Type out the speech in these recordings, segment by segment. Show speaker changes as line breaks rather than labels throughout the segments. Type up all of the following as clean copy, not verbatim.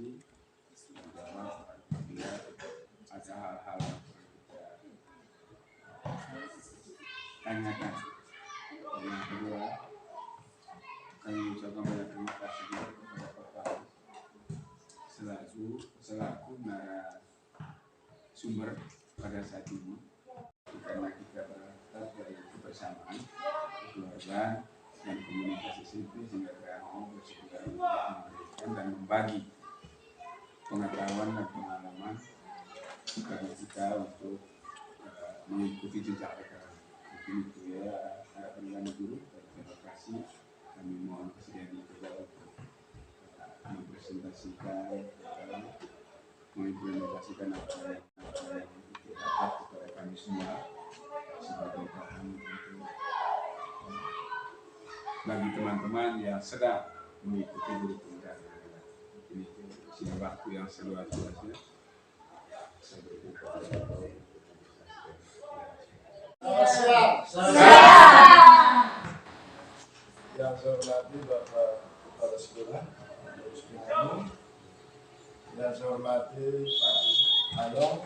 komunikasi menjawab apabila ada hal-hal yang perlu kita tanyakan. Dan yang kedua, kami mengucapkan banyak terima kasih kepada Bapak selaku narasumber pada saat ini, karena kita berharap dari kebersamaan keluarga dan komunikasi sipil sehingga kami bersedia memberikan dan membagi pengetahuan dan pengalaman bagi kita untuk mengikuti jejak mereka. Mungkin itu ya harapan kami dulu. Terima kasih. Kami mohon kesediaan kita untuk mengimplementasikan apa yang kita dapat kepada kami semua sebagai bahan untuk bagi teman-teman yang sedang mengikuti dulu pembelajaran. Ini sudah waktu yang seluas-luasnya. Saya berikan kepada Bapak.
Yang saya hormati Bapak Kepala Sekolah, yang saya hormati Pak Along,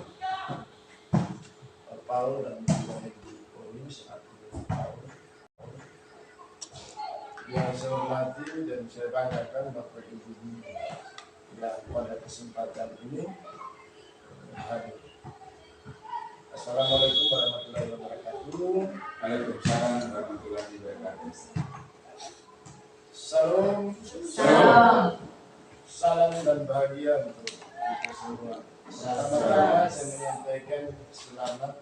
Pak Paul dan Ibu Polri selaku Paul. Yang saya hormati dan saya banggakan Bapak Ibu yang pada kesempatan ini hadir. Assalamualaikum warahmatullahi wabarakatuh.
Waalaikumsalam warahmatullahi wabarakatuh.
Salam dan bahagia untuk kita semua. Pertama-tama saya menyampaikan selamat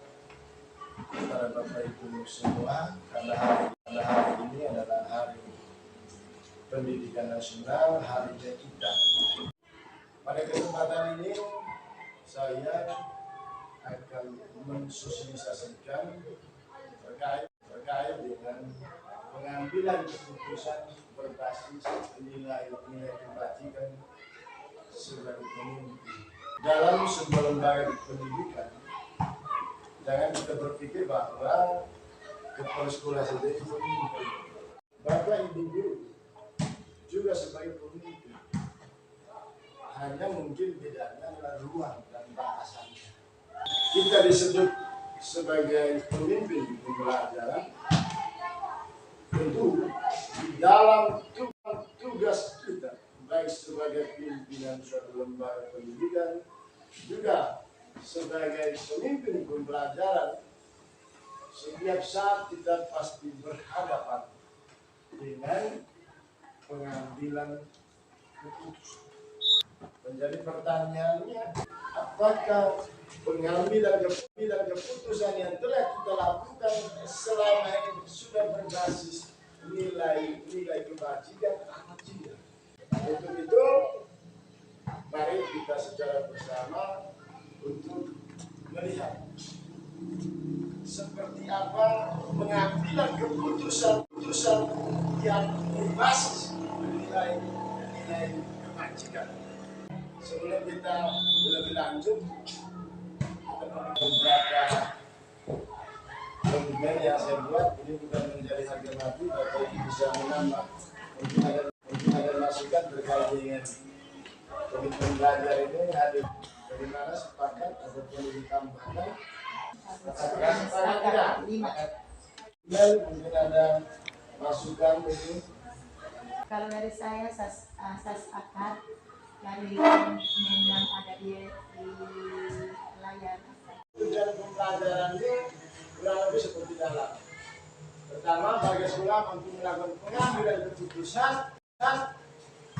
kepada Bapak Ibu semua karena hari ini adalah hari pendidikan nasional, hari kita. Pada kesempatan ini saya akan mensosialisasikan terkait dengan pengambilan keputusan berbasis nilai-nilai kebajikan sebagai pemimpin. Dalam sebuah lembaga pendidikan, jangan kita berpikir bahwa kepala sekolah saja itu pemimpin. Bapak Ibu guru juga sebagai pemimpin. Hanya mungkin bedanya adalah ruang dan batasannya. Kita disebut sebagai pemimpin pembelajaran, tentu di dalam tugas kita baik sebagai pimpinan suatu lembaga pendidikan juga sebagai pemimpin pembelajaran, setiap saat kita pasti berhadapan dengan pengambilan keputusan. Menjadi pertanyaannya, apakah pengambilan keputusan yang telah kita lakukan selama ini sudah berbasis nilai kebajikan atau tidak? Untuk itu, mari kita secara bersama untuk melihat seperti apa pengambilan keputusan yang berbasis nilai kebajikan. Sebelum kita lebih lanjut, kita beberapa dokumen yang saya buat. Ini bukan menjadi harga mati, Bapak Ibu bisa menambah untuk ada masukan terkait dengan komitmen belajar ini. Hadir bagaimana sepakat atau perlu ditambahkan? Sepakat tidak? Mungkin ada masukan ini.
Kalau dari saya sepakat dari yang ada di layar.
Tujuan pembelajarannya kurang lebih seperti dalam. Pertama, bagi sekolah untuk melakukan pengambilan keputusan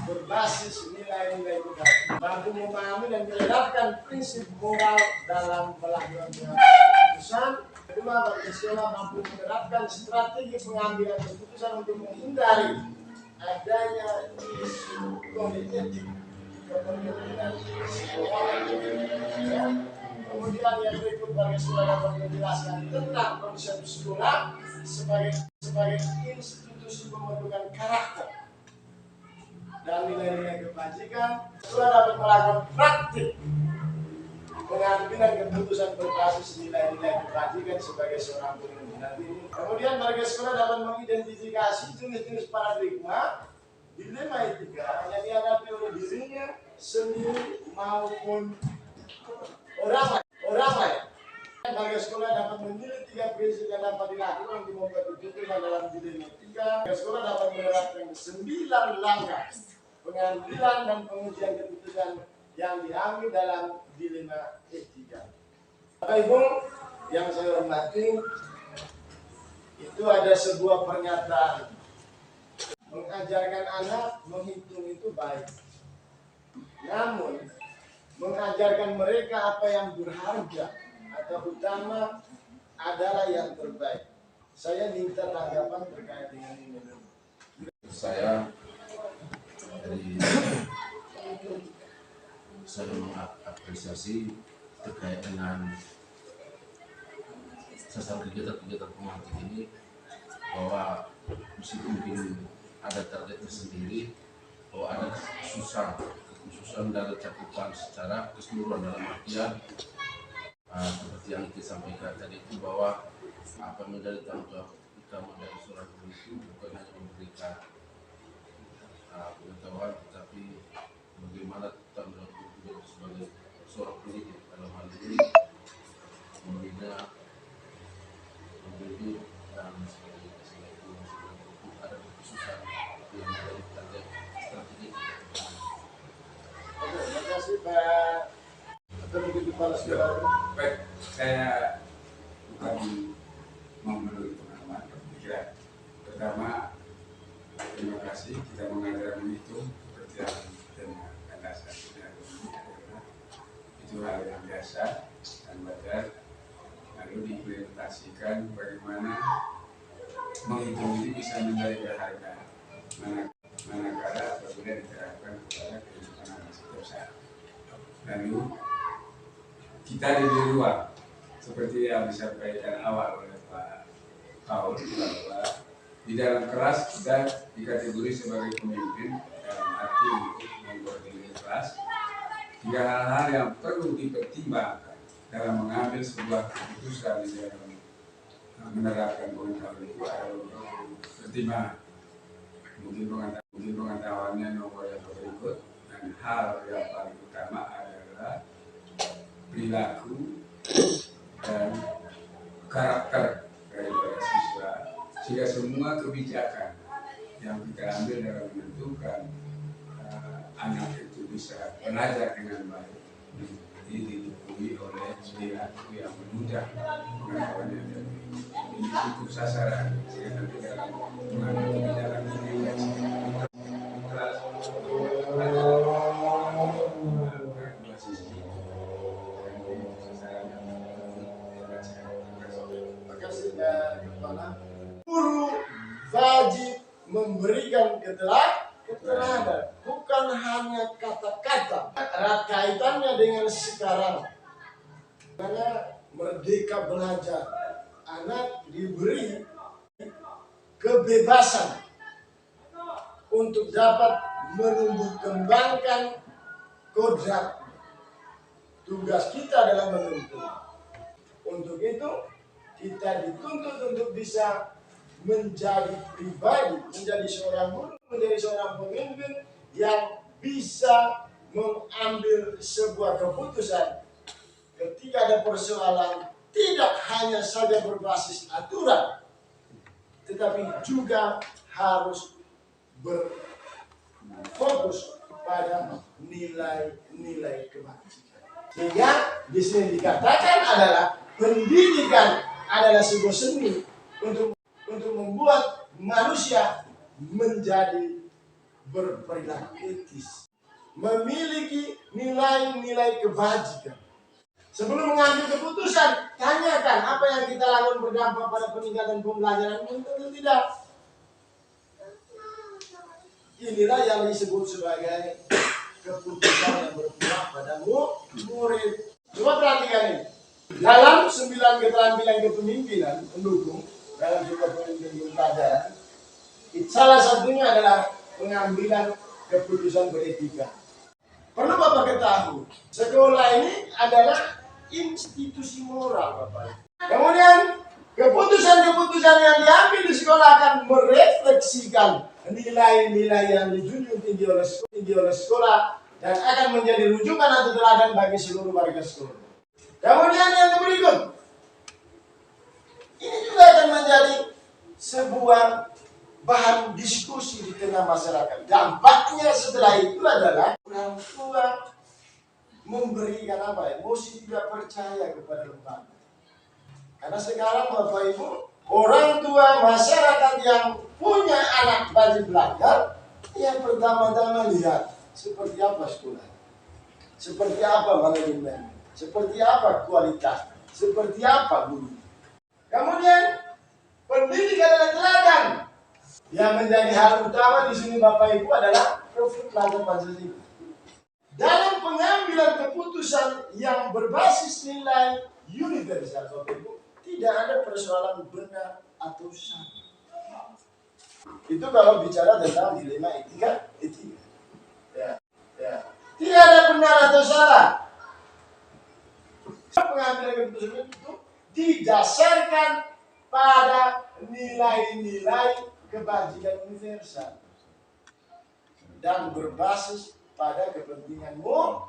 berbasis nilai-nilai budaya, mampu memahami dan menerapkan prinsip moral dalam melakukan keputusan. Kedua, bagi sekolah mampu menerapkan strategi pengambilan keputusan untuk menghindari adanya isu kode etik kepemimpinan sekolah. Kemudian yang berikut bagi sekolah dapat menjelaskan tentang konsep sekolah sebagai institusi pembentukan karakter dan nilai-nilai kebajikan. Sekolah dapat melakukan praktik pengambilan keputusan berbasis nilai-nilai kebajikan sebagai seorang pemimpin ini. Kemudian bagi sekolah dapat mengidentifikasi jenis-jenis paradigma dilema etika yang dihadapi oleh dirinya seni maupun orang lain. Bagi sekolah dapat memilih 3 prinsip yang dapat dilakukan untuk membuat keputusan dalam dilema 3. Sekolah dapat menerapkan 9 langkah pengambilan dan pengujian keputusan yang diambil dalam dilema etika. Bapak Ibu yang saya hormati, itu ada sebuah pernyataan. Mengajarkan anak menghitung itu baik. Namun, mengajarkan mereka apa yang berharga atau utama adalah yang terbaik. Saya minta tanggapan terkait dengan ini.
Saya mengapresiasi terkait dengan sasaran kegiatan pemantik ini, bahwa mungkin ada targetnya sendiri, bahwa ada khususan dalam cakupan secara keseluruhan dalam artian seperti yang kita sampaikan tadi itu, bahwa apa menjadi tanggung jawab utama dari seorang guru itu bukan hanya memberikan pengetahuan, tetapi bagaimana tanggung jawab guru sebagai seorang pendidik dalam hal ini membina, mendidik dan sebagainya. Ada khususan yang menjadi target strategi.
Terima kasih Pak. Mungkin kepala sekolah.
Baik, saya bukan memenuhi pengalaman pikiran. Pertama, terima kasih kita mengajar menghitung seperti yang dengan dasarnya itu hal yang biasa dan wajar. Lalu diimplementasikan bagaimana menghitung ini bisa menjadi berharga manakala apabila diterapkan kepada kehidupan anak setiap saat. Lalu kita di luar seperti yang disampaikan awal oleh Pak Paul, bahwa di dalam kelas kita dikategori sebagai pemimpin dalam arti untuk mengkoordinir kelas. 3 hal-hal yang perlu dipertimbangkan dalam mengambil sebuah keputusan di dalam menerapkan pengetahuan itu adalah pertimbangan. Mungkin pengetahuannya nomor yang berikut, dan hal yang paling utama adalah perilaku dan karakter daripada siswa, sehingga semua kebijakan yang kita ambil dalam menentukan anak itu bisa belajar dengan baik didukung oleh perilaku yang menunjang pengetahuan yang ada. Ini cukup sasaran sehingga nanti dalam mengambil kebijakan ini
Guru wajib memberikan keterangan, bukan hanya kata-kata. Erat kaitannya dengan sekarang, karena merdeka belajar, anak diberi kebebasan untuk dapat menumbuh kembangkan kodrat. Tugas kita adalah menuntut. Untuk itu kita dituntut untuk bisa menjadi pribadi, menjadi seorang guru, menjadi seorang pemimpin yang bisa mengambil sebuah keputusan ketika ada persoalan, tidak hanya saja berbasis aturan, tetapi juga harus berfokus pada nilai-nilai kebajikan. Sehingga di sini dikatakan adalah pendidikan adalah sebuah seni untuk membuat manusia menjadi berperilaku etis, memiliki nilai-nilai kebajikan. Sebelum mengambil keputusan, tanyakan apa yang kita lakukan berdampak pada peningkatan pembelajaran. Tentu tidak. Inilah yang disebut sebagai keputusan yang berpihak pada murid. Coba perhatikan ini. Dalam 9 keterampilan kepemimpinan pendukung dalam sebuah pemimpin pembelajaran, salah satunya adalah pengambilan keputusan beretika. Perlu Bapak ketahui, sekolah ini adalah institusi moral, Bapak. Kemudian keputusan-keputusan yang diambil di sekolah akan merefleksikan nilai-nilai yang dijunjung tinggi oleh sekolah dan akan menjadi rujukan atau teladan bagi seluruh warga sekolah. Kemudian yang berikut, ini juga akan menjadi sebuah bahan diskusi di tengah masyarakat. Dampaknya setelah itu adalah orang tua memberikan emosi tidak percaya kepada lembaga. Karena sekarang Bapak Ibu, orang tua masyarakat yang punya anak wajib belajar, yang pertama-tama lihat seperti apa sekolah, seperti apa manajemen, seperti apa kualitas, seperti apa guru. Kemudian pendidikan adalah teladan. Yang menjadi hal utama di sini Bapak Ibu adalah profil teladan Pancasila. Dalam pengambilan keputusan yang berbasis nilai universal, Bapak Ibu, tidak ada persoalan benar atau salah. Itu kalau bicara tentang dilema etika. Ya. Tidak ada benar atau salah. Pengambilan keputusan itu didasarkan pada nilai-nilai kebajikan universal dan berbasis pada kepentinganmu.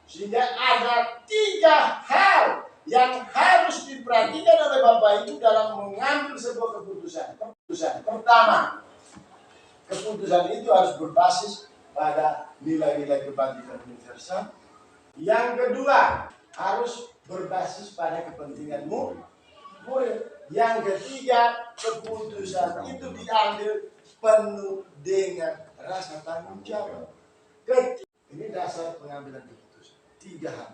Sehingga ada 3 hal yang harus diperhatikan oleh Bapak Ibu dalam mengambil sebuah keputusan. Pertama, keputusan itu harus berbasis pada nilai-nilai kebajikan universal. Yang kedua, harus berbasis pada kepentinganmu. Yang ketiga, keputusan itu diambil penuh dengan rasa tanggung jawab. Ini dasar pengambilan keputusan. 3 hal.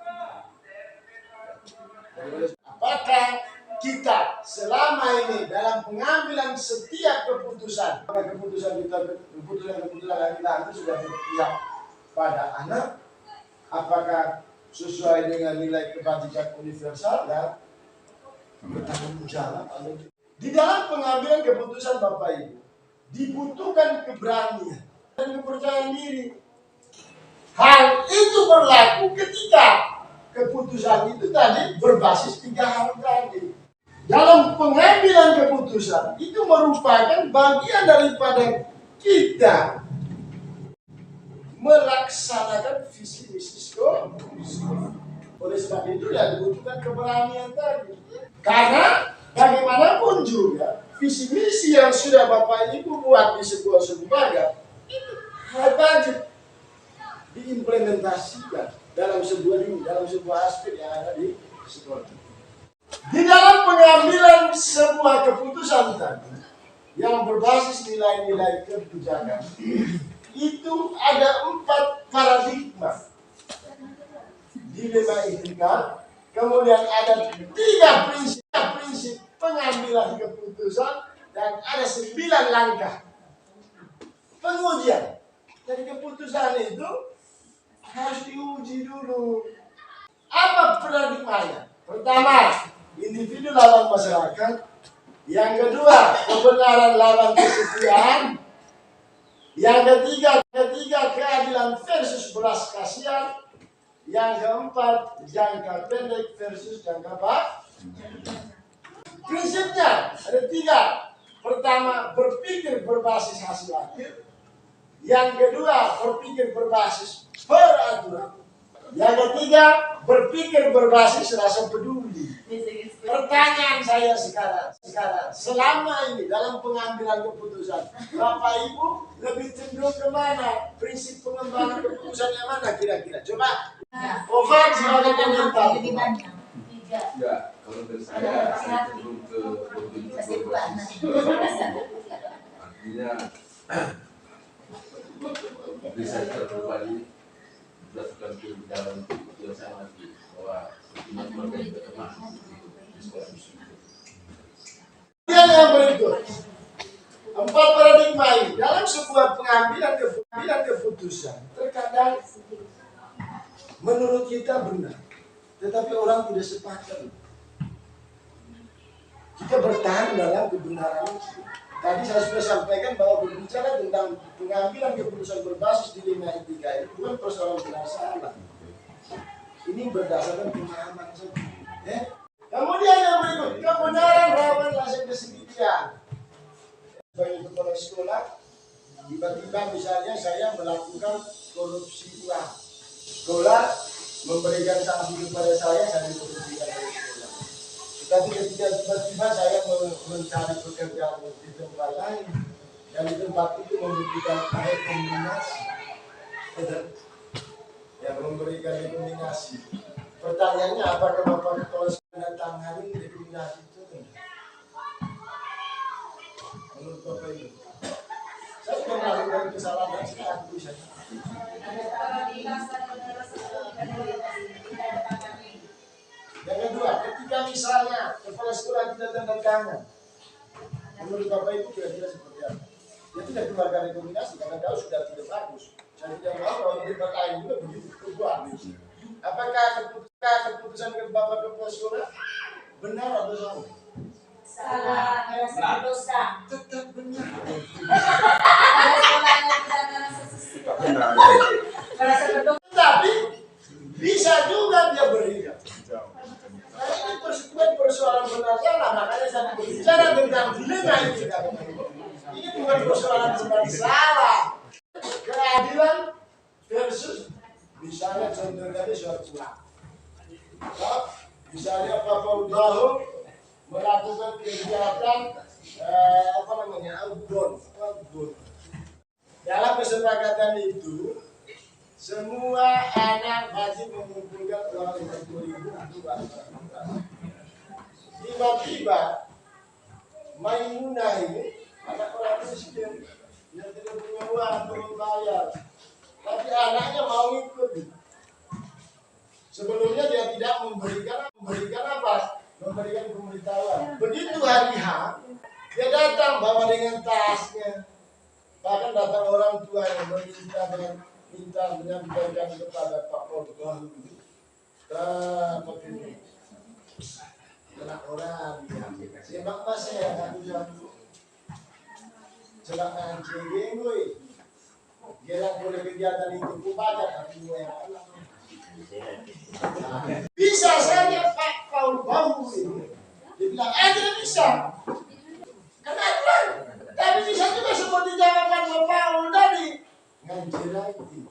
Apakah kita selama ini dalam pengambilan setiap keputusan yang kita ambil sudah berpihak pada anak? Apakah sesuai dengan nilai kebajikan universal dan bertanggung jawab? Di dalam pengambilan keputusan Bapak Ibu dibutuhkan keberanian dan kepercayaan diri. Hal itu berlaku ketika keputusan itu tadi berbasis 3 hal tadi. Dalam pengambilan keputusan itu merupakan bagian daripada kita melaksanakan visi misi sekolah. Oleh sebab itu ya dibutuhkan keberanian tadi. Karena bagaimanapun juga visi misi yang sudah Bapak Ibu buat di sebuah lembaga itu wajib diimplementasikan dalam sebuah aspek yang ada di sekolah. Di dalam pengambilan sebuah keputusan tadi yang berbasis nilai-nilai kebijakan itu ada 4 paradigma. Dilema etika, kemudian ada 3 prinsip pengambilan keputusan, dan ada 9 langkah pengujian. Jadi keputusan itu harus diuji dulu. Apa paradigmanya? Pertama, individu lawan masyarakat. Yang kedua, kebenaran lawan kesetiaan. Yang ketiga, keadilan versus belas kasihan. Yang keempat, jangka pendek versus jangka panjang. Prinsipnya ada 3. Pertama, berpikir berbasis hasil akhir. Yang kedua, berpikir berbasis peraturan. Yang ketiga, berpikir berbasis rasa peduli. Pertanyaan saya sekarang, selama ini dalam pengambilan keputusan, Bapak Ibu lebih cenderung kemana? Prinsip pengembangan keputusan yang mana kira-kira? Coba, Ovan sebagai komentar.
Ya, kalau dari saya cenderung ke berpikir berbasis. Artinya riset pribadi berdasarkan kebijakan yang saya alami bahwa hubungan keluarga juga lemah di sekolah muslim.
Yang berikut, 4 paradigma ini dalam sebuah pengambilan keputusan terkadang menurut kita benar, tetapi orang tidak sepakat. Kita bertahan dalam kebenaran itu. Tadi saya sudah sampaikan bahwa berbicara tentang pengambilan keputusan berbasis dilema etika itu bukan persoalan benar salah. Ini berdasarkan pemahaman saja. Kemudian yang berikut, kebenaran lawan rasa kesedihan. Sebagai kepala sekolah, Tiba-tiba misalnya saya melakukan korupsi uang, sekolah memberikan sanksi kepada saya diberhentikan dari sekolah. Tetapi ketika tiba-tiba saya mencari pekerjaan di tempat lain, dan di tempat itu memberikan rekomendasi, yang memberikan rekomendasi. Pertanyaannya, apakah Bapak Kepala Sekolah tangani rekomendasi itu? Menurut Bapak Ibu, saya sudah melakukan kesalahan dan saya akui saja. Yang kedua, ketika misalnya kepala sekolah tidak tanda tangan, menurut Bapak Ibu kira-kira seperti apa? Dia tidak keluarkan rekomendasi karena tahu sudah tidak bagus. Saya tidak mau kalau di tempat lain juga begitu keluar. Apakah keputusan Bapak kepala sekolah benar atau salah?
Salah, ada satu dosa.
Tetap benar.
Ada sekolahnya tidak merasa berdosa.
Tetapi bisa juga dia berikan. Nah, ini persoalan benar salah, makanya saya berbicara tentang dilema ini. Ini bukan persoalan benar salah. Keadilan versus misalnya contoh dari suatu uang. Misalnya Bapak Udahu melakukan kegiatan outbound. Dalam kesepakatan itu semua anak wajib mengumpulkan uang 50.000 untuk anak-anak. Tiba-tiba Maimunah ini anak orang miskin yang tidak punya uang untuk membayar, tapi anaknya mau ikut. Sebelumnya dia tidak memberikan apa? Memberikan pemberitahuan. Begitu hari H, dia datang bawa dengan tasnya. Bahkan datang orang tua yang minta menyampaikan kepada Pak Polgah begini, anak orang sebab masih aku jatuh celak anjing gue gerak boleh kegiatan itu ku baca tapi gue yang bisa saja Pak Paul Bau ini dia bilang tidak bisa kenapa tapi bisa juga seperti jawaban Bapak Paul tadi ngaji lagi.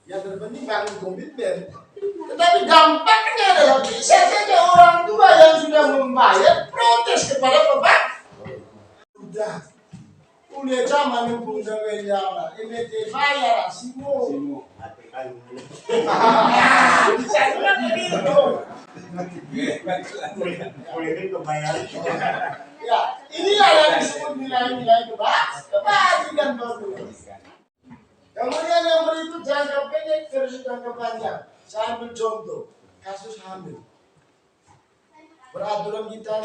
Yang terpenting bangun komitmen. Tetapi dampaknya adalah bisa saja orang tua yang sudah membayar protes kepada Bapak. Sudah. Udah zaman numpung sampai jalan. MT bayar Simo. Bisa juga begitu. Ya, inilah yang disebut nilai-nilai kebajikan baru. Kemudian yang berikut jangka pendek versus jangka panjang. Saya ambil contoh kasus hamil. Peraturan kita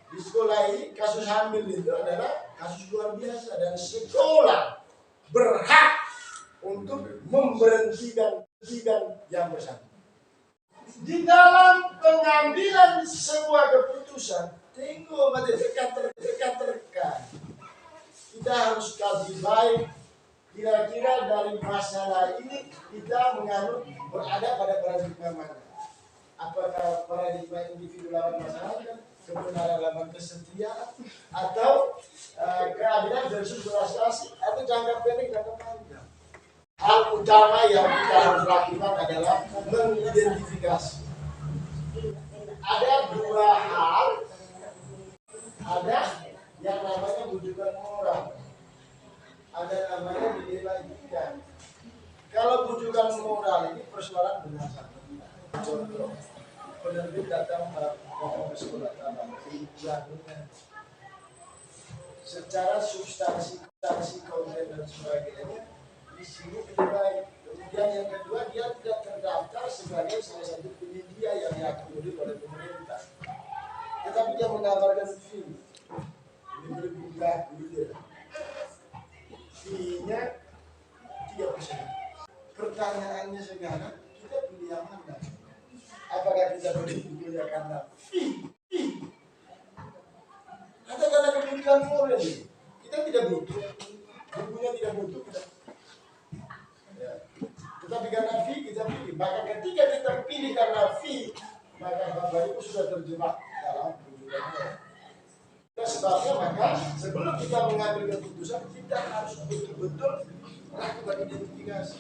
di sekolah ini kasus hamil itu adalah kasus luar biasa dan sekolah berhak untuk memberhentikan yang bersangkutan. Di dalam pengambilan sebuah keputusan, tengok pada dekat-dekat. Kita harus kaji baik. Kira-kira dari masalah ini kita menganut berada pada paradigma mana? Apakah paradigma individu lawan masyarakat, kebenaran lawan kesetiaan, atau keadilan versus belas kasih, atau jangka pendek jangka panjang? Hal utama yang kita harus lakukan adalah mengidentifikasi. Ada dua hal, ada yang namanya bujukan moral. Ada namanya didelanjutkan. Kalau bujukan moral ini persoalan benar saja. Contoh, penerbit datang ke sekolah tabang, secara substansi konten dan sebagainya di sini lebih baik. Kemudian yang kedua, dia tidak terdaftar sebagai salah satu penyedia yang diakomodir oleh pemerintah. Tetapi dia menawarkan fee, diberi bunga dulu. Fee-nya 3%. Pertanyaannya sekarang, kita pilih yang mana? Apakah kita pilih karena fee? Atau karena kebutuhan moral? Kita tidak butuh. Bukunya tidak butuh, kita. Ya. Tetapi karena fee, kita pilih. Maka ketika kita pilih karena fee, maka Bapak Ibu sudah terjebak dalam kebutuhan moral. Kita sebabnya maka sebelum kita mengambil keputusan kita harus betul-betul melakukan identifikasi.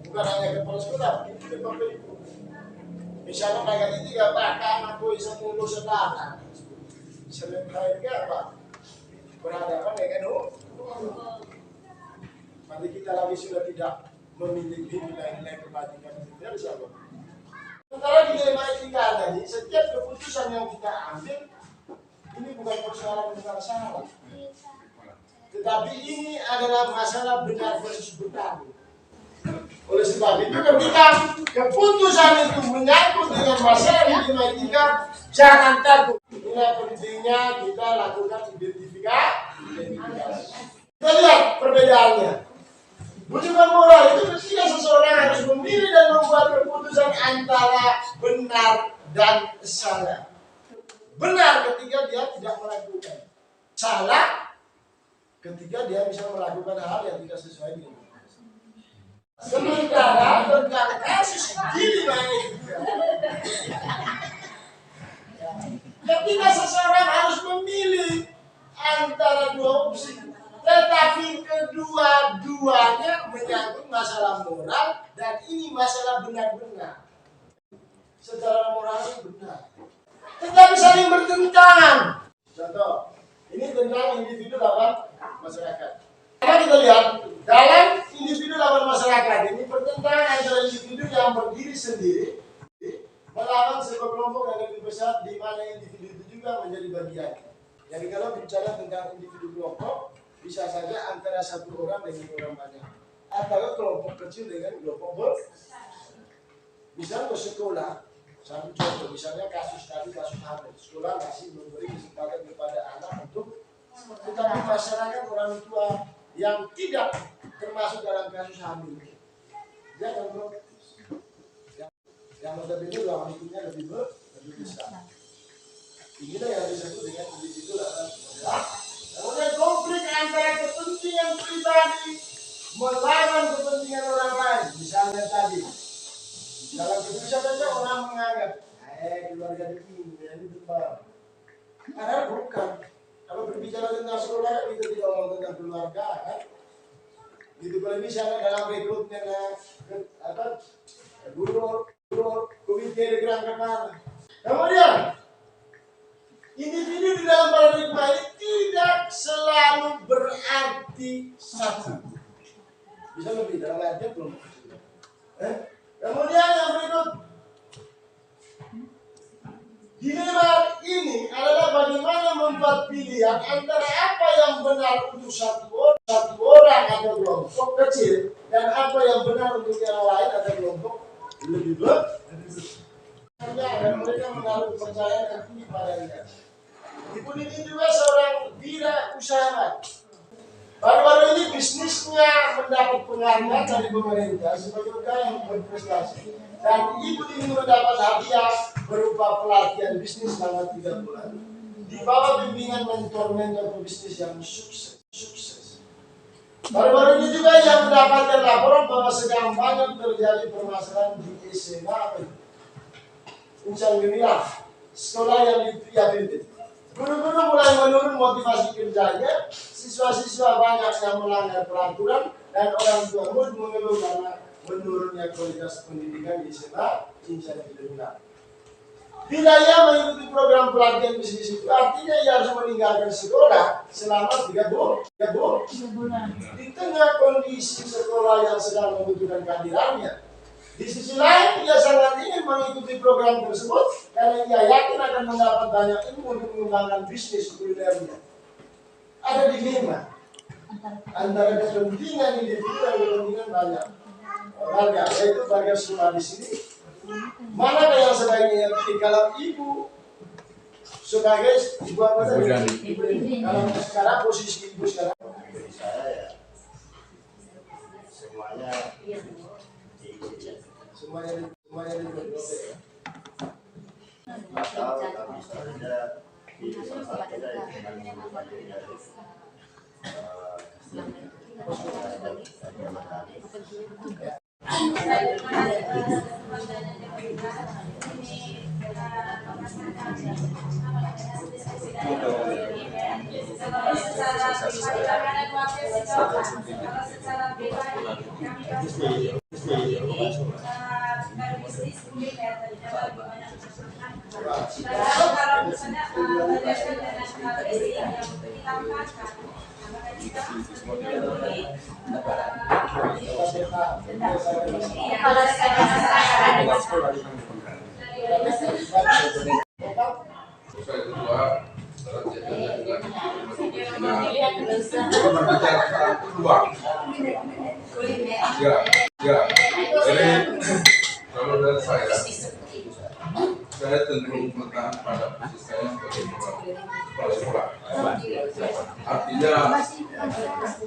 Bukan hanya kepala sekolah, itu juga Bapak Ibu. Misalnya mereka itu katakan aku bisa lulus sedana. Selain apa? Berhadapan dengan hukum. Mari kita lagi sudah tidak memiliki nilai-nilai kebajikan itu dari siapa? Sementara di dilema etika tadi, setiap keputusan yang kita ambil ini bukan persoalan benar salah, tetapi ini adalah masalah benar versus benar. Oleh sebab itu ketika keputusan itu menyangkut dengan masalah dilema etika, jangan takut. Inilah pentingnya kita lakukan identifikasi. Kita lihat perbedaannya. Rujukan moral itu ketika seseorang harus memilih dan membuat keputusan antara benar dan salah. Benar ketika dia tidak melakukan. Salah ketika dia bisa melakukan hal yang tidak sesuai dengan. Sementara tentang kasus dilema etika, ketika seseorang harus memilih antara dua opsi, tetapi kedua-duanya menyangkut masalah moral dan ini masalah benar-benar. Secara moralnya benar, tetapi saling bertentangan. Contoh, ini tentang individu lawan masyarakat. Karena kita lihat dalam individu lawan masyarakat ini pertentangan antara individu yang berdiri sendiri melawan sebuah kelompok yang lebih besar di mana individu itu juga menjadi bagian. Jadi kalau bicara tentang individu kelompok, bisa saja antara satu orang dengan orang banyak, atau kelompok kecil dengan kelompok besar. Misalnya ke sekolah, satu contoh, misalnya kasus hamil, sekolah masih memberi kesempatan kepada anak untuk, tetapi masyarakat orang tua yang tidak termasuk dalam kasus hamil, dia akan protes. Yang notabene ruang lingkupnya lebih besar. Inilah yang disebut dengan individu lawan masyarakat. Kemudian konflik antara kepentingan pribadi melawan kepentingan orang lain. Misalnya tadi, dalam keputusan saja orang menganggap, keluarga ini berbau. Padahal bukan. Kalau berbicara tentang sekolah, kita tidak ngomong tentang keluarga, kan? Itu kalau misalnya dalam rekrutmen guru komite digerak kemana. Kemudian individu di dalam paradigma ini tidak selalu berarti satu. Bisa lebih dalam artinya belum. Kemudian yang berikut, dilema ini adalah bagaimana membuat pilihan antara apa yang benar untuk satu orang atau kelompok kecil dan apa yang benar untuk yang lain atau kelompok lebih besar. Dan mereka menaruh kepercayaan yang tinggi padanya. Ibu ini juga seorang wirausahawan. Baru-baru ini bisnisnya mendapat penghargaan dari pemerintah sebagai orang yang berprestasi. Dan ibu ini mendapat hadiah berupa pelatihan bisnis selama 3 bulan di bawah bimbingan mentor-mentor pebisnis yang sukses. Baru-baru ini juga yang mendapatkan laporan bahwa sedang banyak terjadi permasalahan di SMA Unsur Gemilang, sekolah yang dipimpin. Guru-guru mulai menurun motivasi kerjanya, siswa-siswa banyak yang melanggar peraturan, dan orang tua murid mengeluh karena menurunnya kualitas pendidikan di SMA Unsur Gemilang. Bila ia mengikuti program pelatihan bisnis itu, artinya ia harus meninggalkan sekolah selama 3 bulan. Di tengah kondisi sekolah yang sedang membutuhkan kehadirannya. Di sisi lain, ia sangat ingin mengikuti program tersebut karena ia yakin akan mendapat banyak ilmu untuk mengembangkan bisnis kulinernya. Ada dilema antara kepentingan individu dan kepentingan banyak warga, yaitu warga semua di sini. Manakah yang sebaiknya pilih? Kalau ibu sebagai ibu apa tadi? Kalau sekarang posisi ibu sekarang,
saya ya semuanya dibuat ya. Atau kami saja di salah satu dari
organisasi
Kami
saya.
akan mengapresiasi kalau secara pribadi kami kasih bisnis mungkin kayak tadi lebih banyak kalau misalnya berdasarkan dengan isi yang kita angkatkan maka kita kepala sekolah
Soal kedua, berbicara tentang peluang. Ya. Jadi kalau dari saya cenderung bertahan pada posisi saya sebagai kepala sekolah. Artinya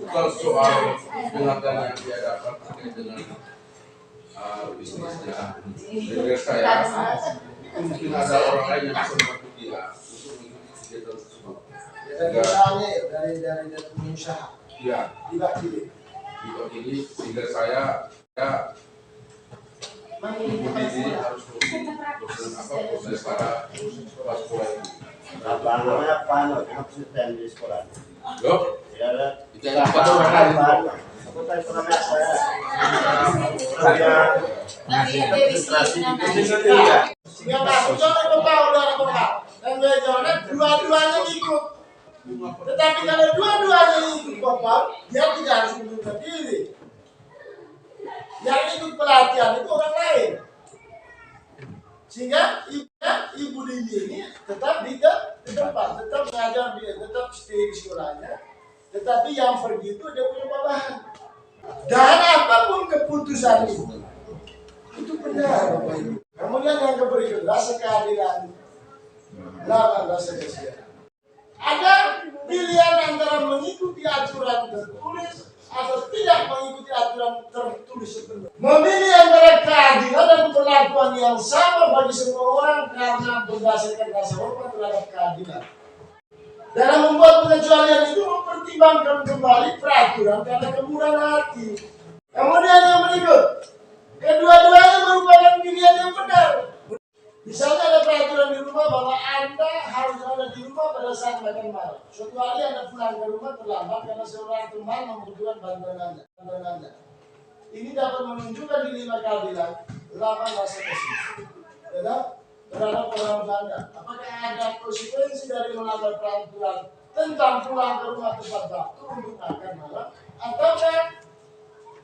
bukan soal penghargaan yang dia dapat terkait dengan bisnisnya. Dari saya itu mungkin ada orang lain yang bisa membantu dia untuk mengikuti kegiatan tersebut.
Dari usahanya, dari pengusaha.
Ya,
Dibagi.
sehingga saya mengikuti ini harus dosen para sekolah itu.
Apa namanya Pano? Kenapa di sekolah?
Yo,
Ya,
itu yang pada orang lain.
aku tadi pernah saya administrasi di sini ya.
Sehingga masuk jangan udah dan belajarnya dua-duanya ikut. Tetapi kalau dua-duanya ikut Bapak, dia tidak harus mengundurkan diri. Yang ikut pelatihan itu orang lain. Sehingga ibu Lili ini tetap di tempat, tetap mengajar dia, tetap stay di sekolahnya. Tetapi yang pergi itu dia punya bawahan. Dan apapun keputusan itu benar Bapak Ibu. Kemudian yang berikut rasa keadilan, rasa kesejahteraan. Ada pilihan antara mengikuti aturan tertulis atau tidak mengikuti aturan tertulis sepenuhnya. Memilih antara keadilan dan perlakuan yang sama bagi semua orang karena berdasarkan rasa hormat terhadap keadilan. Dalam membuat pengecualian itu mempertimbangkan kembali peraturan karena kemurahan hati. Kemudian yang berikut, kedua-duanya merupakan pilihan yang benar. Misalnya ada peraturan di rumah bahwa Anda harus ada di rumah pada saat makan malam. Suatu hari Anda pulang ke rumah terlambat karena seorang teman membutuhkan bantuan Anda. Ini dapat menunjukkan dilema keadilan, 8 rasa kasih. Terhadap orang Anda. Apakah ada konsekuensi dari melanggar peraturan tentang pulang ke rumah tepat waktu untuk makan malam? Ataukah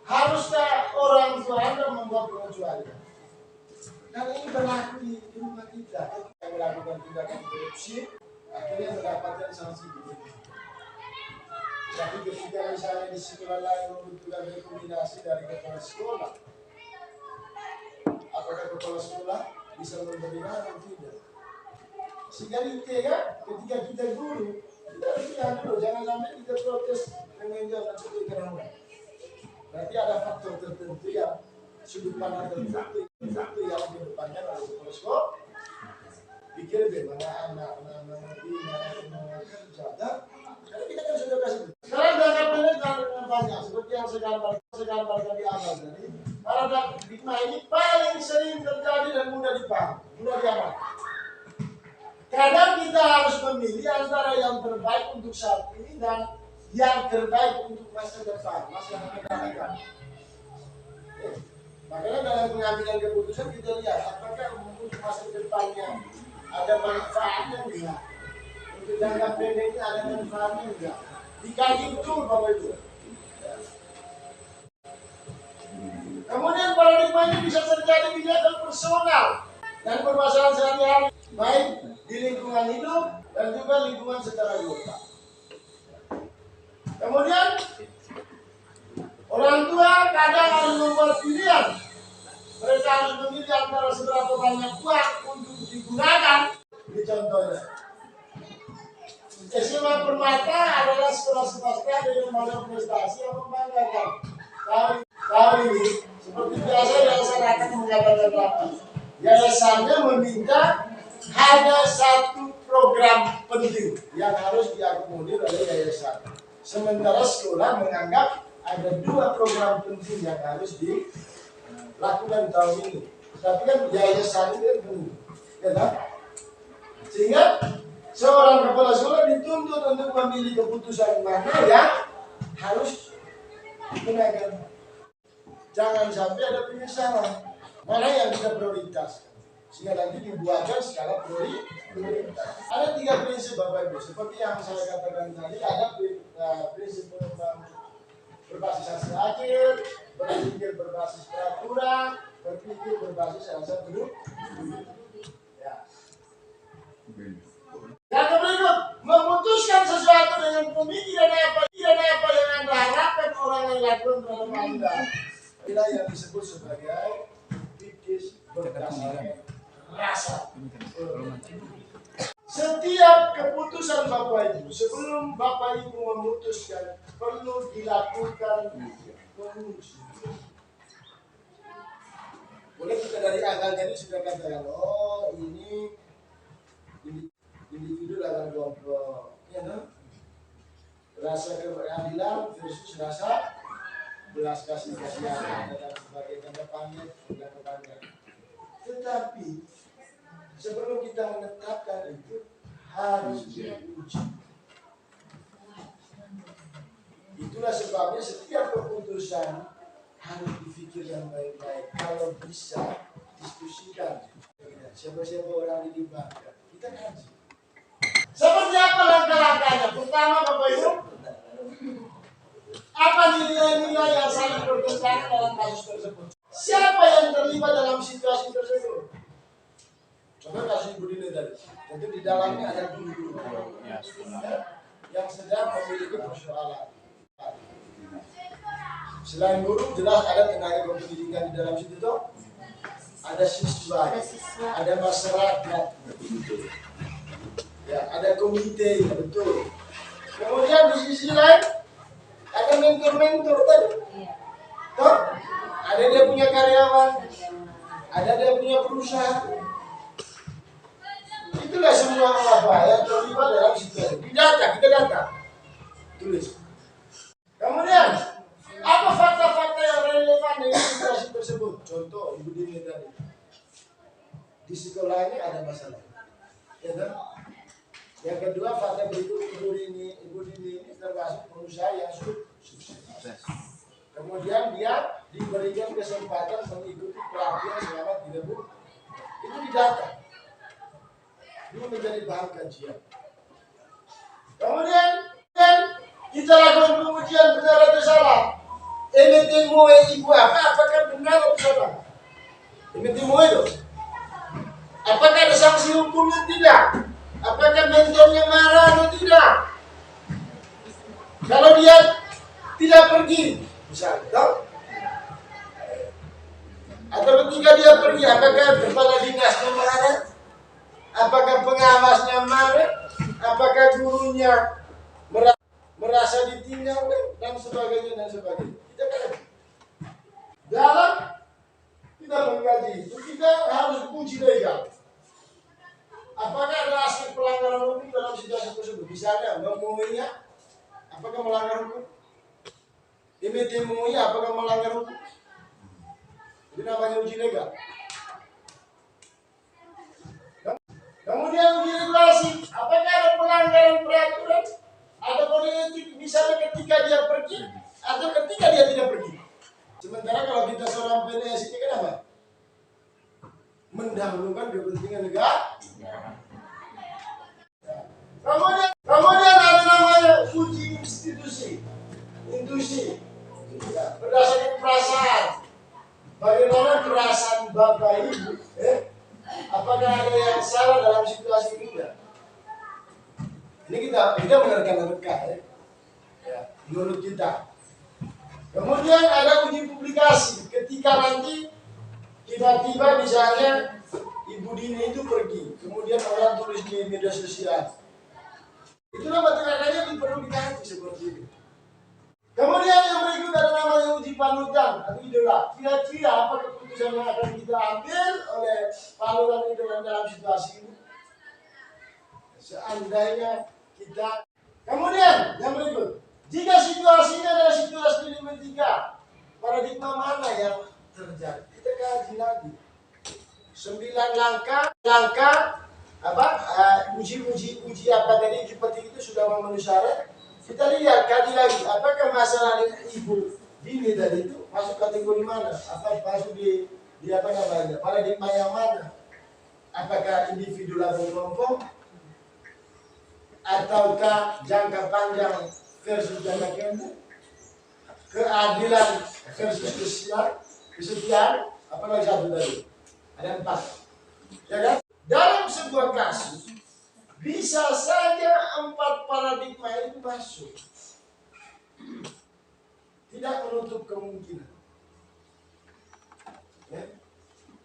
haruskah orang tua Anda membuat pengecualian? Dan ini berlaku di rumah kita. Kita melakukan tindakan korupsi, akhirnya mendapatkan sanksi begitu. Tapi ketika misalnya di sekolah lain membutuhkan rekomendasi dari kepala sekolah, apakah kepala sekolah bisa menerima atau tidak? Sehingga ketika kita guru, kita harus bilang dulu, jangan sampai kita protes dengan jangan seperti kerana. Berarti ada faktor tertentu yang sudut pandang tertentu yang didepankan oleh kepala sekolah. Pikir bagaimana anak kerja. Karena kita kan sudah kasih. Sekarang tanggapannya dengan banyak seperti yang saya gambarkan di awal tadi. Paradigma ini paling sering terjadi dan mudah dipaham, mudah diamalkan. Kadang kita harus memilih antara yang terbaik untuk saat ini dan yang terbaik untuk masa depan, masa yang akan datang. Makanya dalam pengambilan keputusan kita lihat apakah untuk masa depannya ada manfaatnya enggak, untuk jangka pendeknya ada manfaatnya enggak, dikaji betul Bapak Ibu. Kemudian paradigma ini bisa terjadi di level personal dan permasalahan sehari-hari, baik di lingkungan hidup dan juga lingkungan secara global. Kemudian orang tua kadang harus membuat pilihan. Mereka harus memilih antara seberapa banyak uang untuk digunakan. Ini contohnya. SMA Permata adalah sekolah swasta dengan model prestasi yang membanggakan. Tahun ini, seperti biasa yayasan akan mengadakan rapat. Yayasannya meminta hanya satu program penting yang harus diakomodir oleh yayasan. Sementara sekolah menganggap ada 2 program penting yang harus dilakukan tahun ini. Tapi kan yayasan itu kan penuh, ya kan? Sehingga seorang kepala sekolah dituntut untuk memilih keputusan mana yang harus digunakan. Jangan sampai ada penyesalan. Mana yang kita prioritas, sehingga nanti dibuatkan skala prioritas. Ada 3 prinsip Bapak Ibu. Seperti yang saya katakan tadi, ada prinsip berbasis hasil akhir, berpikir berbasis peraturan, berpikir berbasis alasan dulu. Ya. Dan berikut, memutuskan sesuatu dengan pemikiran apa yang Anda harapkan orang yang lakukan terhadap Anda. Inilah yang disebut sebagai fikih berdasarkan rasa. Setiap keputusan Bapak Ibu, sebelum Bapak Ibu memutuskan, perlu dilakukan penguji. Boleh kita dari angka tadi sudah katakan, oh ini individu dalam kelompok, ya kan? Rasa keadilan versus rasa belas kasihan dan sebagai tanda panggil. Tetapi sebelum kita menetapkan itu harus diuji. Itulah sebabnya setiap keputusan harus dipikirkan baik-baik. Kalau bisa diskusikan. Siapa-siapa orang dilibatkan, kita kaji. Seperti apa langkah-langkahnya? Pertama, Bapak Ibu, apa nilai-nilai yang saling bertentangan dalam kasus tersebut? Siapa yang terlibat dalam situasi tersebut? Contoh kasus Ibu Dini tadi. Tentu di dalamnya ada guru yang sedang memiliki persoalan. Selain guru, jelas ada tenaga kependidikan di dalam situ toh. Ada siswa, ada masyarakat, ya, ada komite, betul. Kemudian di sisi lain ada mentor-mentor tadi. Toh, ada dia punya karyawan, ada dia punya perusahaan. Itulah semua apa yang terlibat dalam situasi. Kita data, tulis. Kemudian, apa fakta-fakta yang relevan dengan situasi tersebut? Contoh, Ibu Dini tadi. Di sekolah ini ada masalah. Ya kan? Yang kedua, fakta berikut, Ibu Dini ini termasuk pengusaha yang sukses. Kemudian dia diberikan kesempatan mengikuti pelatihan selama 3 bulan. Itu didata. Itu menjadi bahan kajian. Kemudian kita lakukan pengujian benar atau salah. MTMO ibu apakah benar atau salah? MTMO itu. Apakah ada sanksi hukumnya? Tidak. Apakah mentornya marah atau tidak? Kalau dia tidak pergi, misalnya, atau ketika dia pergi, apakah kepala dinasnya marah? Apakah pengawasnya marah? Apakah gurunya merasa ditinggal dan sebagainya dan sebagainya? Kita kaji. Dalam kita mengkaji itu kita harus uji legal. Apakah ada aspek pelanggaran hukum dalam situasi tersebut? Misalnya memenuhinya, apakah melanggar hukum? MTMO-nya apakah melanggar hukum? Itu namanya uji legal. Kemudian uji regulasi, apakah ada pelanggaran peraturan atau kode etik, misalnya ketika dia pergi atau ketika dia tidak pergi. Sementara kalau kita seorang PNS ini kenapa? Mendahulukan kepentingan negara. Kemudian ada namanya uji institusi. Ya, berdasarkan perasaan. Bagaimana perasaan Bapak Ibu? Apakah ada yang salah dalam situasi ini? Ini kita menerka-nerka ya, menurut kita. Kemudian ada uji publikasi. Ketika nanti tiba-tiba misalnya Ibu Dini itu pergi, kemudian orang tulis di media sosial. Itulah batu-batunya perlu dikaji seperti itu. Kemudian yang berikut ada namanya uji panutan atau idola. Kira-kira apa keputusan yang akan kita ambil oleh panutan idola dalam situasi ini? Seandainya kita. Kemudian yang berikut, jika situasinya adalah situasi dimentika, paradigma mana yang terjadi? Kita kaji lagi. 9 langkah uji apa tadi seperti itu sudah memenuhi syarat. Kita lihat kaji lagi apakah masalah dengan ibu bini tadi itu masuk kategori mana? Apa masuk di apa namanya? Paradigma yang mana? Apakah individu atau kelompok ataukah jangka panjang versus jangka pendek? Keadilan versus kesetiaan, apalagi satu tadi? Ada 4. Ya kan? Dalam sebuah kasus bisa saja 4 paradigma itu masuk. Tidak menutup kemungkinan. Ya.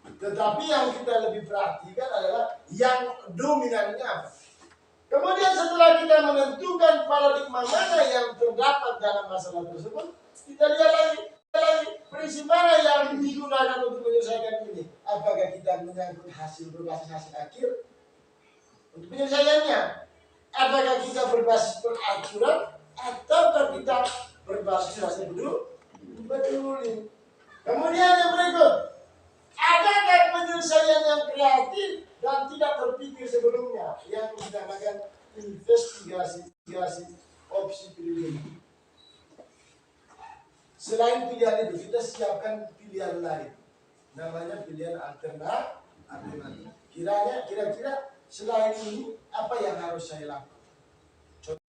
Tetapi yang kita lebih perhatikan adalah yang dominannya apa. Kemudian setelah kita menentukan paradigma mana yang terdapat dalam masalah tersebut, kita lihat lagi prinsip mana yang digunakan untuk menyelesaikan ini. Apakah kita menyangkut hasil berbasis hasil akhir untuk penyelesaiannya? Apakah kita berbasis peraturan ataukah kita berbasis hasil peduli? Kemudian yang berikut, adakah penyelesaian yang kreatif dan tidak terpikir sebelumnya yang dinamakan investigasi opsi pilihan. Selain pilihan itu, kita siapkan pilihan lain, namanya pilihan alternatif. Kira-kira selain ini apa yang harus saya lakukan?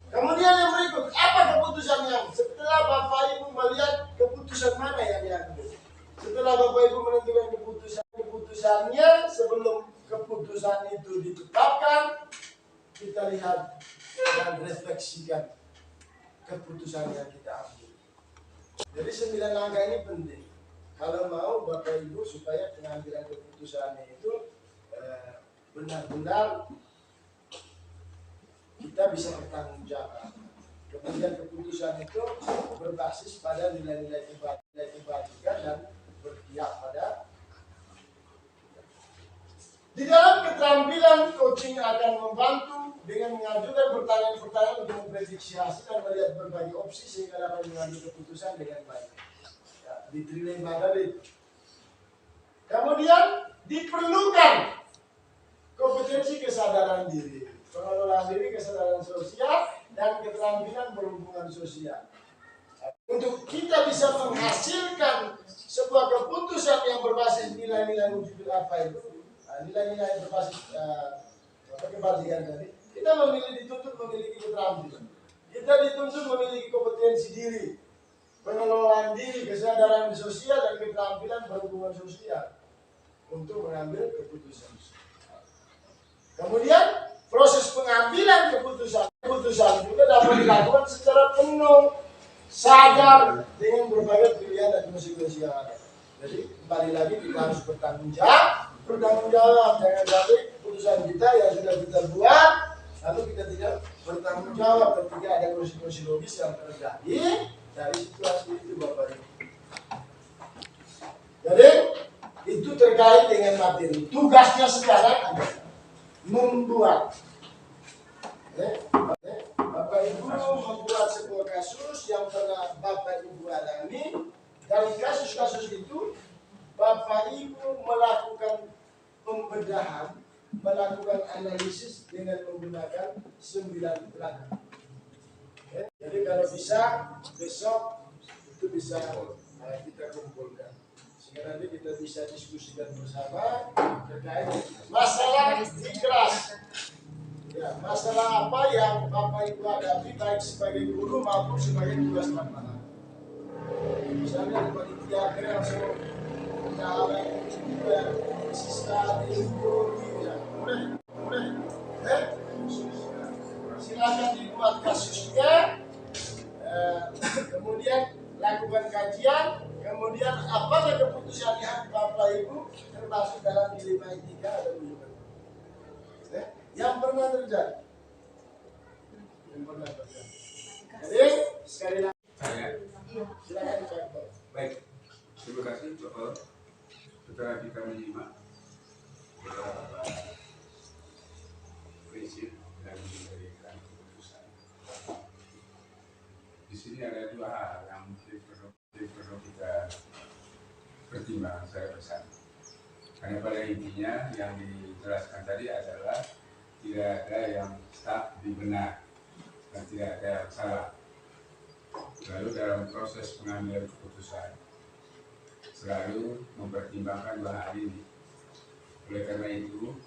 Kemudian yang berikut, apa keputusan yang setelah Bapak Ibu melihat keputusan mana yang diambil? Setelah Bapak Ibu menentukan keputusannya, sebelum keputusan itu ditetapkan, kita lihat dan refleksikan keputusan yang kita ambil. Jadi 9 langkah ini penting. Kalau mau Bapak Ibu supaya pengambilan keputusannya itu benar-benar kita bisa bertanggung jawab. Kemudian keputusan itu berbasis pada nilai-nilai kebaikan dan berpihak pada. Di dalam keterampilan coaching akan membantu dengan mengajukan pertanyaan-pertanyaan untuk memprediksi hasil dan melihat berbagai opsi sehingga dapat mengambil keputusan dengan baik. Ya, diterima pada itu. Kemudian diperlukan kompetensi kesadaran diri, pengelolaan diri, kesadaran sosial, dan keterampilan berhubungan sosial. Untuk kita bisa menghasilkan sebuah keputusan yang berbasis nilai-nilai wujud apa itu, nilai-nilai berbasis kebajikan tadi, kita dituntut memiliki keterampilan. Kita dituntut memiliki kompetensi diri, pengelolaan diri, kesadaran sosial, dan keterampilan berhubungan sosial untuk mengambil keputusan. Kemudian proses pengambilan keputusan juga dapat dilakukan secara penuh, sadar dengan berbagai pilihan dan konsekuensi yang ada. Jadi kembali lagi kita harus bertanggung jawab, jangan sampai keputusan kita yang sudah kita buat lalu kita tidak bertanggung jawab ketika ada konsekuensi logis yang terjadi dari situasi itu, Bapak Ibu. Jadi itu terkait dengan materi. Tugasnya sekarang adalah membuat Bapak Ibu membuat sebuah kasus yang pernah Bapak Ibu alami. Dari kasus-kasus itu Bapak Ibu melakukan pembedahan, melakukan analisis dengan menggunakan 9 langkah. Jadi kalau bisa besok itu bisa kita kumpulkan sehingga nanti kita bisa diskusikan bersama terkait masalah ikhlas. Ya, masalah apa yang Bapak Ibu hadapi baik sebagai guru maupun sebagai tugas tambahan. Misalnya panitia langsung mengalami juga sisa itu, silakan dibuat kasusnya, kemudian lakukan kajian, kemudian apakah keputusan yang Bapak Ibu termasuk dalam dilema etika atau bukan? Yang pernah terjadi. Jadi sekali lagi silakan Pak.
Baik, terima kasih Bapak. Setelah kita menyimak beberapa prinsip dan memberikan keputusan. Di sini ada 2 hal yang perlu kita pertimbangkan secara bersama. Karena pada intinya yang dijelaskan tadi adalah tidak ada yang lebih benar dan tidak ada yang salah. Lalu dalam proses pengambilan keputusan selalu mempertimbangkan dua hal ini. Oleh karena itu,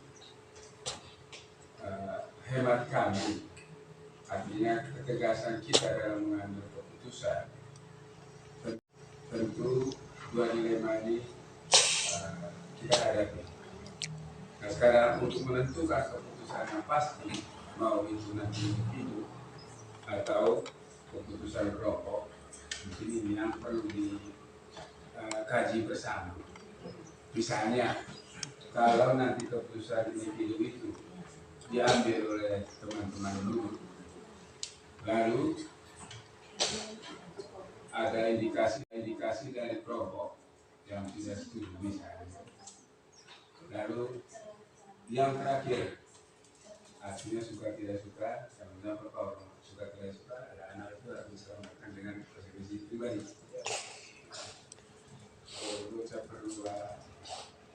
hemat kami, artinya ketegasan kita dalam mengambil keputusan, tentu dua dilema ini kita hadapi. Nah sekarang untuk menentukan keputusan yang pasti, mau itu nanti individu atau keputusan kelompok, mungkin ini yang perlu dikaji bersama. Misalnya, kalau nanti keputusan individu itu diambil oleh teman-teman dulu, lalu ada indikasi dari kelompok yang tidak setuju misalnya, lalu yang terakhir, artinya suka tidak suka, sama kalau suka tidak suka, ada anak itu harus diselamatkan dengan konsekuensi pribadi. Itu saya perlu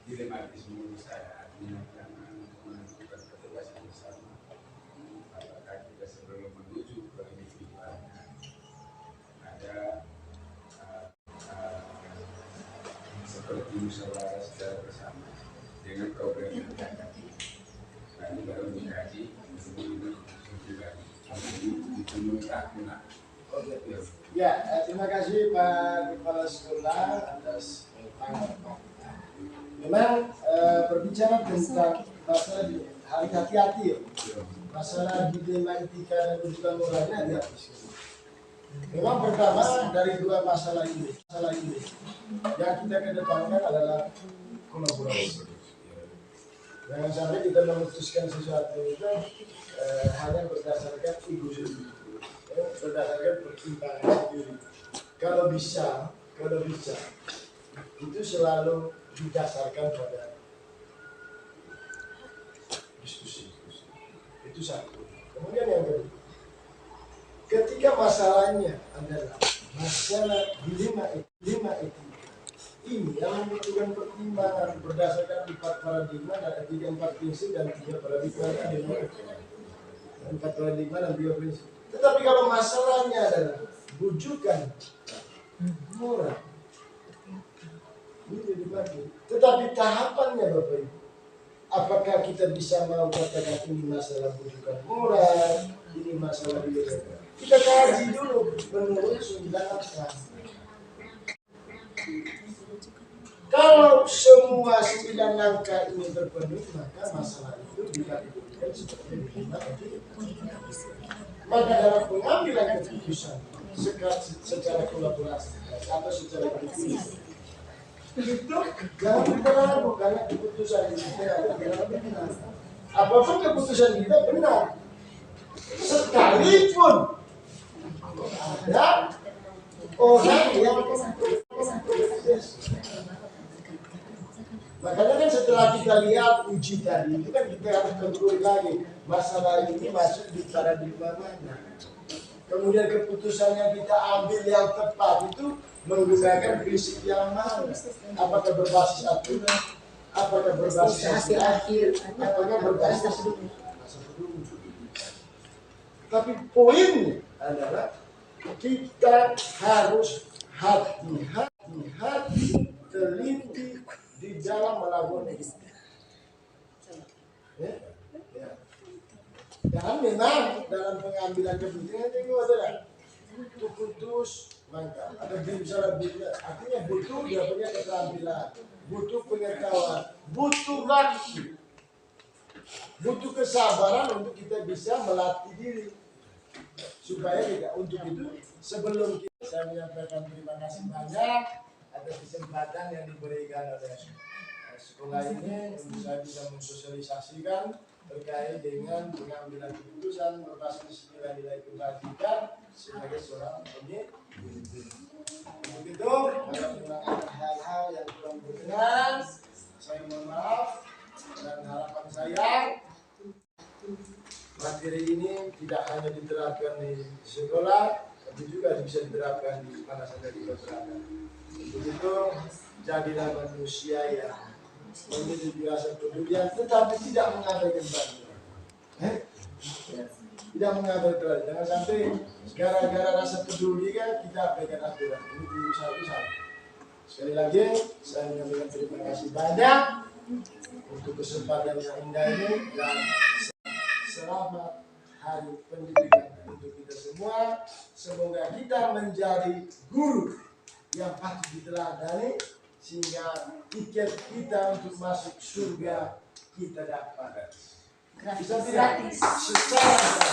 dilematis menurut saya, artinya jangan menentukan ketegasan bersama. Apakah kita sebelum menuju ke individualnya ada seperti musyawarah secara bersama dengan program yang dihadapi. Nah ini baru dikaji untuk pribadi. Jadi dipenuhi akuna.
Ya, terima kasih Pak Kepala Sekolah atas tanggapan. Memang berbicara tentang masalah hati-hati ya, masalah dilematika dan rujukan moralnya hati-hati. Memang pertama dari dua masalah ini yang kita kedepankan adalah kolaborasi. Jangan sampai kita memutuskan sesuatu itu hanya berdasarkan ego sendiri, berdasarkan pertimbangan sendiri. Kalau bisa itu selalu didasarkan pada diskusi. Itu satu. Kemudian yang kedua, ketika masalahnya adalah masalah dilema etika, ini yang membutuhkan pertimbangan berdasarkan 4 paradigma dan 4 prinsip dan 3 paradigma dan 4 paradigma dan 3 prinsip. Tetapi kalau masalahnya adalah bujukan moral, ini dibagi. Tetapi tahapannya Bapak Ibu, apakah kita bisa mau katakan ini masalah bujukan moral, ini masalah dilema? Kita kaji dulu menurut 9 angka. Kalau semua 9 angka ini terpenuhi, maka masalah itu dikategorikan sebagai dilema etika. Maka dalam pengambilan keputusan secara kolaborasi atau secara individu, itu jangan berlaku karena keputusan kita adalah benar. Apapun keputusan kita benar, sekalipun ada orang yang makanya kan setelah kita lihat uji tadi itu kan kita harus kontrol lagi masalah ini masuk di paradigma mana. Kemudian keputusan yang kita ambil yang tepat itu menggunakan prinsip yang mana? Apakah berbasis aturan? Apakah berbasis hasil akhir? Apakah berbasis masa dulu? Tapi poinnya adalah kita harus hati-hati, teliti di dalam melakukan itu. Ya. Dan memang dalam pengambilan keputusan itu adalah putus maka ada bicara artinya butuh dia punya keterampilan, butuh pengetahuan, butuh waktu, butuh kesabaran untuk kita bisa melatih diri supaya tidak. Untuk itu sebelum saya menyampaikan terima kasih banyak atas kesempatan yang diberikan oleh sekolah ini untuk saya bisa mensosialisasikan terkait dengan pengambilan keputusan berbasis nilai-nilai kebajikan sebagai seorang pemimpin. Untuk itu, kalau hal-hal yang kurang berkenan, saya mohon maaf dan harapan saya materi ini tidak hanya diterapkan di sekolah, tapi juga bisa diterapkan di mana saja di masyarakat. Untuk itu, jadilah manusia yang memiliki rasa kepedulian tetapi tidak mengabaikan bantuan. Tidak mengatur aturan. Jangan sampai gara-gara rasa peduli kan kita abaikan aturan. Ini diusaha-usaha. Sekali lagi, saya menyampaikan terima kasih banyak untuk kesempatan yang indah ini dan selamat Hari Pendidikan untuk kita semua. Semoga kita menjadi guru yang patut diteladani sehingga tiket kita untuk masuk surga kita dapat. Bisa tidak?
Gratis.
Secara